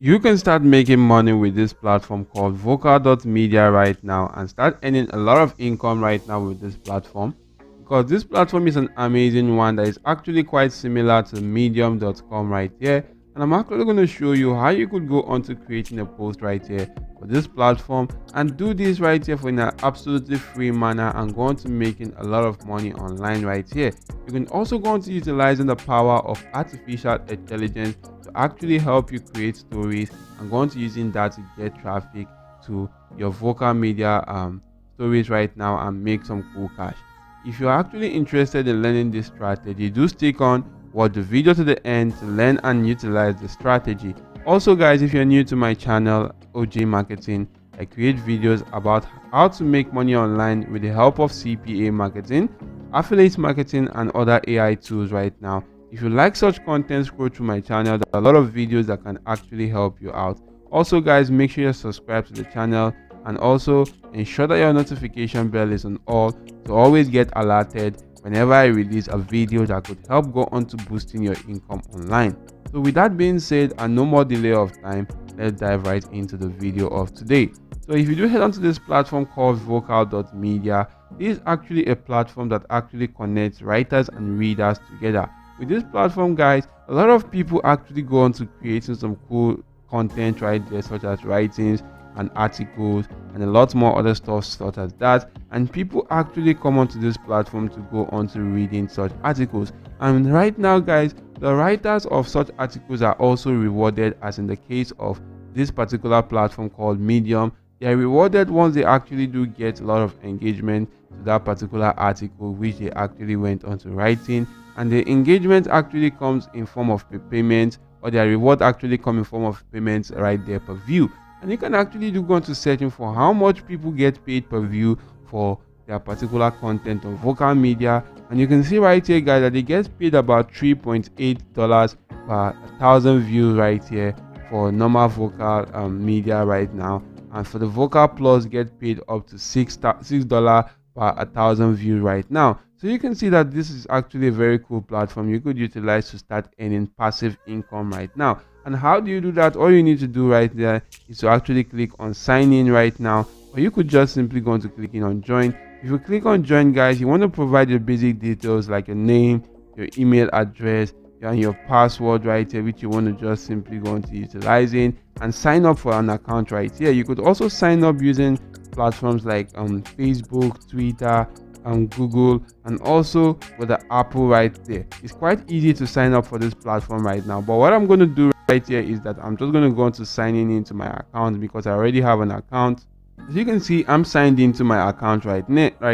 You can start making money with this platform called vocal.media right now and start earning a lot of income right now with this platform, because this platform is an amazing one that is actually quite similar to medium.com right here. And I'm actually going to show you how you could go on to creating a post right here for this platform and do this right here for in an absolutely free manner and go on to making a lot of money online right here. You can also go on to utilizing the power of artificial intelligence to actually help you create stories and go on to using that to get traffic to your vocal media stories right now and make some cool cash. If you're actually interested in learning this strategy, do stick on, watch the video to the end to learn and utilize the strategy. Also guys, if you're new to my channel OJ Marketing, I create videos about how to make money online with the help of CPA marketing, affiliate marketing and other AI tools right now. If you like such content, scroll through my channel. There are a lot of videos that can actually help you out. Also guys, make sure you subscribe to the channel and also ensure that your notification bell is on all to always get alerted whenever I release a video that could help go on to boosting your income online. So with that being said and no more delay of time, let's dive right into the video of today. So if you do head onto this platform called vocal.media, this is actually a platform that actually connects writers and readers together. With this platform guys, a lot of people actually go on to creating some cool content right there, such as writings and articles and a lot more other stuff such as that, and people actually come onto this platform to go on to reading such articles. And right now guys, the writers of such articles are also rewarded, as in the case of this particular platform called Medium. They are rewarded once they actually do get a lot of engagement to that particular article which they actually went on to writing, and the engagement actually comes in form of payment, or their reward actually come in form of payments right there per view. And you can actually do go into searching for how much people get paid per view for their particular content on vocal media, and you can see right here guys that they get paid about $3.8 per 1,000 views right here for normal vocal media right now, and for the vocal plus get paid up to $6 per 1,000 views right now. So you can see that this is actually a very cool platform you could utilize to start earning passive income right now. And how do you do that? All you need to do right there is to actually click on sign in right now, or you could just simply go on to clicking on join. If you click on join guys, you want to provide your basic details like your name, your email address and your password right here, which you want to just simply go on to utilizing and sign up for an account right here. You could also sign up using platforms like Facebook, Twitter, Google, and also with the Apple right there. It's quite easy to sign up for this platform right now, but what I'm going to do right here is that I'm just going to go on to signing into my account because I already have an account. As you can see, I'm signed into my account right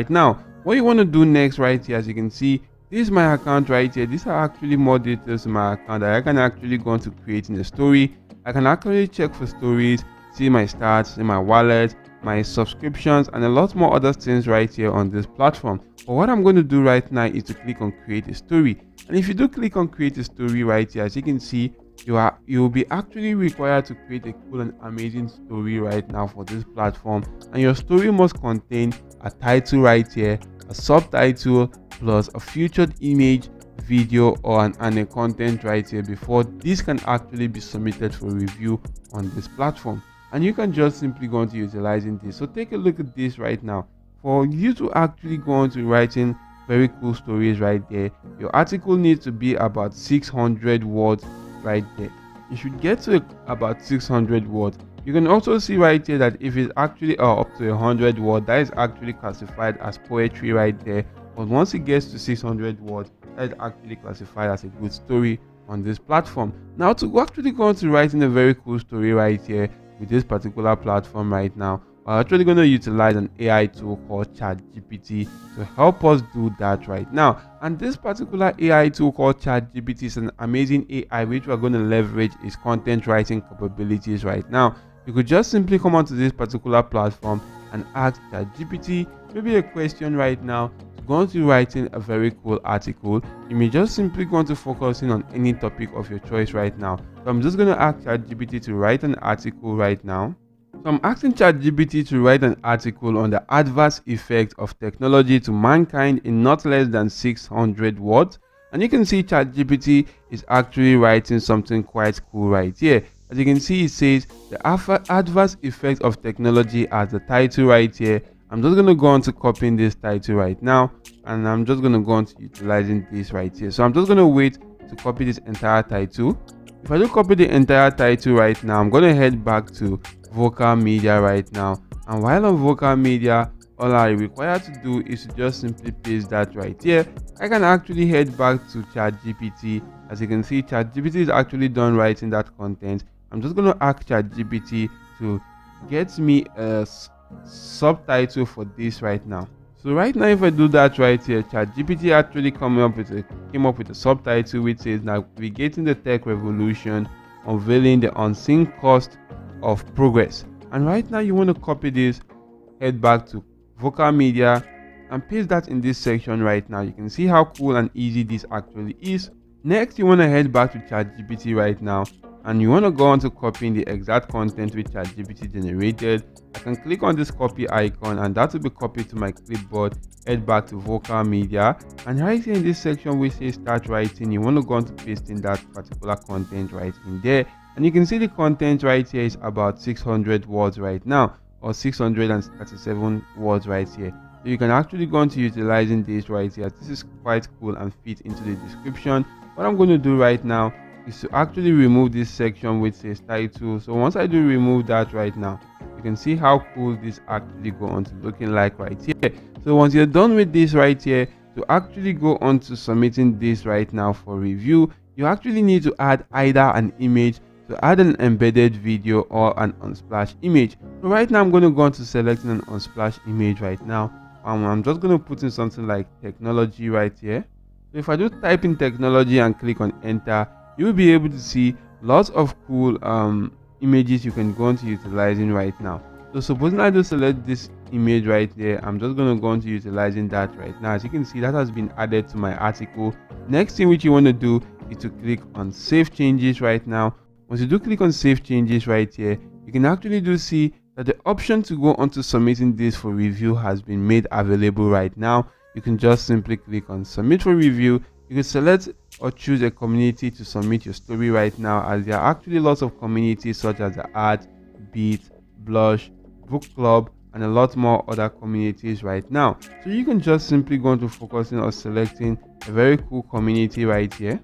now. What you want to do next right here, as you can see, this is my account right here. These are actually more details in my account that I can actually go on to creating a story. I can actually check for stories, see my stats, see my wallet, my subscriptions, and a lot more other things right here on this platform. But what I'm going to do right now is to click on create a story. And if you do click on create a story right here, as you can see, you will be actually required to create a cool and amazing story right now for this platform, and your story must contain a title right here, a subtitle, plus a featured image, video, and a content right here before this can actually be submitted for review on this platform. And you can just simply go into utilizing this. So take a look at this right now. For you to actually go into writing very cool stories right there, your article needs to be about 600 words right there. You should get to about 600 words. You can also see right here that if it's actually up to 100 words, that is actually classified as poetry right there. But once it gets to 600 words, that is actually classified as a good story on this platform. Now to actually go on to writing a very cool story right here with this particular platform right now, we're actually going to utilize an AI tool called ChatGPT to help us do that right now. And this particular AI tool called ChatGPT is an amazing AI which we're going to leverage its content writing capabilities right now. You could just simply come onto this particular platform and ask ChatGPT maybe a question right now to go on to writing a very cool article. You may just simply go on to focusing on any topic of your choice right now. So I'm just going to ask ChatGPT to write an article right now. So I'm asking ChatGPT to write an article on the adverse effect of technology to mankind in not less than 600 words. And you can see ChatGPT is actually writing something quite cool right here. As you can see, it says the adverse effects of technology as the title right here. I'm just going to go on to copying this title right now, and I'm just going to go on to utilizing this right here. So I'm just going to wait to copy this entire title. If I do copy the entire title right now, I'm going to head back to vocal media right now, and while on vocal media, all I require to do is to just simply paste that right here. I can actually head back to ChatGPT. As you can see, ChatGPT is actually done writing that content. I'm just going to ask ChatGPT to get me a subtitle for this right now. So right now, if I do that right here, ChatGPT actually came up with a subtitle which says navigating the tech revolution, unveiling the unseen cost of progress. And right now, you want to copy this, head back to vocal media, and paste that in this section right now. You can see how cool and easy this actually is. Next, you want to head back to ChatGPT right now, and you want to go on to copying the exact content which ChatGPT generated. I can click on this copy icon, and that will be copied to my clipboard. Head back to vocal media, and right here in this section which says start writing, you want to go on to pasting that particular content right in there. And you can see the content right here is about 600 words right now, or 637 words right here. So you can actually go on to utilizing this right here. This is quite cool and fit into the description. What I'm going to do right now is to actually remove this section which says title. So once I do remove that right now, you can see how cool this actually go on to looking like right here. So once you're done with this right here, to actually go on to submitting this right now for review, you actually need to add either an image, to add an embedded video, or an unsplash image. So right now I'm going to go on to selecting an unsplash image right now. I'm just going to put in something like technology right here. So if I do type in technology and click on enter, you will be able to see lots of cool images you can go on to utilizing right now. So supposing I do select this image right there, I'm just going to go on to utilizing that right now. As you can see, that has been added to my article. Next thing which you want to do is to click on save changes right now. Once you do click on save changes right here, you can actually do see that the option to go on to submitting this for review has been made available right now. You can just simply click on submit for review. You can select or choose a community to submit your story right now, as there are actually lots of communities such as the Art, Beat, Blush, Book Club, and a lot more other communities right now. So you can just simply go on to focusing on selecting a very cool community right here.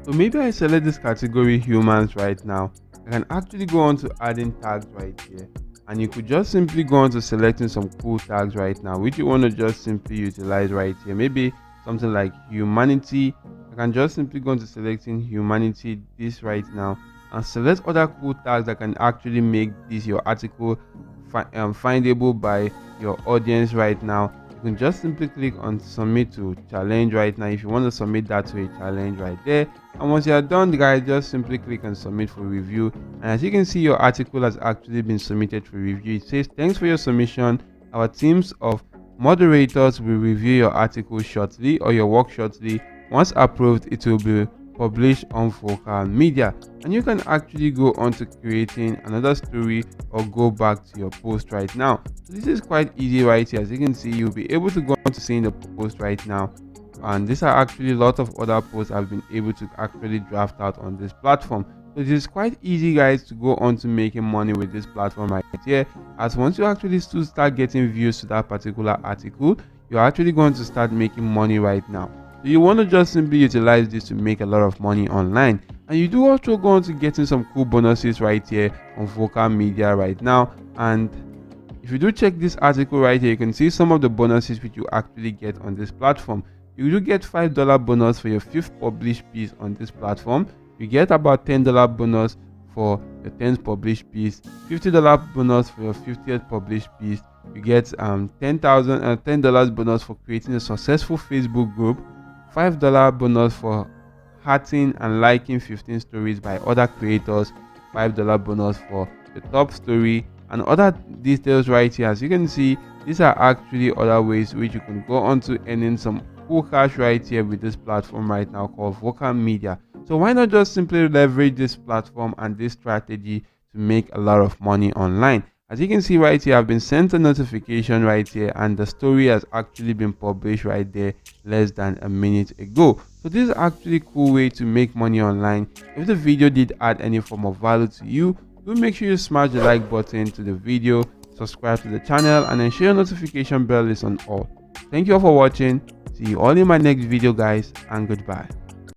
So maybe I select this category humans right now. I can actually go on to adding tags right here, and you could just simply go on to selecting some cool tags right now which you want to just simply utilize right here. Maybe something like humanity. I can just simply go on to selecting humanity this right now, and select other cool tags that can actually make this your article findable by your audience right now. You can just simply click on submit to challenge right now if you want to submit that to a challenge right there. And once you are done, guys, just simply click on submit for review. And as you can see, your article has actually been submitted for review. It says thanks for your submission. Our teams of moderators will review your article shortly, or your work shortly. Once approved, it will be published on vocal media, and you can actually go on to creating another story or go back to your post right now. So this is quite easy right here. As you can see, you'll be able to go on to seeing the post right now, and these are actually a lot of other posts I've been able to actually draft out on this platform. So it is quite easy, guys, to go on to making money with this platform right here, as once you actually start getting views to that particular article, you're actually going to start making money right now. So you want to just simply utilize this to make a lot of money online, and you do also go on to getting some cool bonuses right here on vocal media right now. And if you do check this article right here, you can see some of the bonuses which you actually get on this platform. You do get $5 bonus for your 5th published piece on this platform. You get about $10 bonus for your 10th published piece, $50 bonus for your 50th published piece. You get $10 bonus for creating a successful Facebook group, $5 bonus for hearting and liking 15 stories by other creators, $5 bonus for the top story, and other details right here. As you can see, these are actually other ways which you can go on to earning some cool cash right here with this platform right now called vocal media. So why not just simply leverage this platform and this strategy to make a lot of money online? As you can see right here, I've been sent a notification right here, and the story has actually been published right there less than a minute ago. So this is actually a cool way to make money online. If the video did add any form of value to you, do make sure you smash the like button to the video, subscribe to the channel, and ensure your notification bell is on all. Thank you all for watching. See you all in my next video, guys, and goodbye.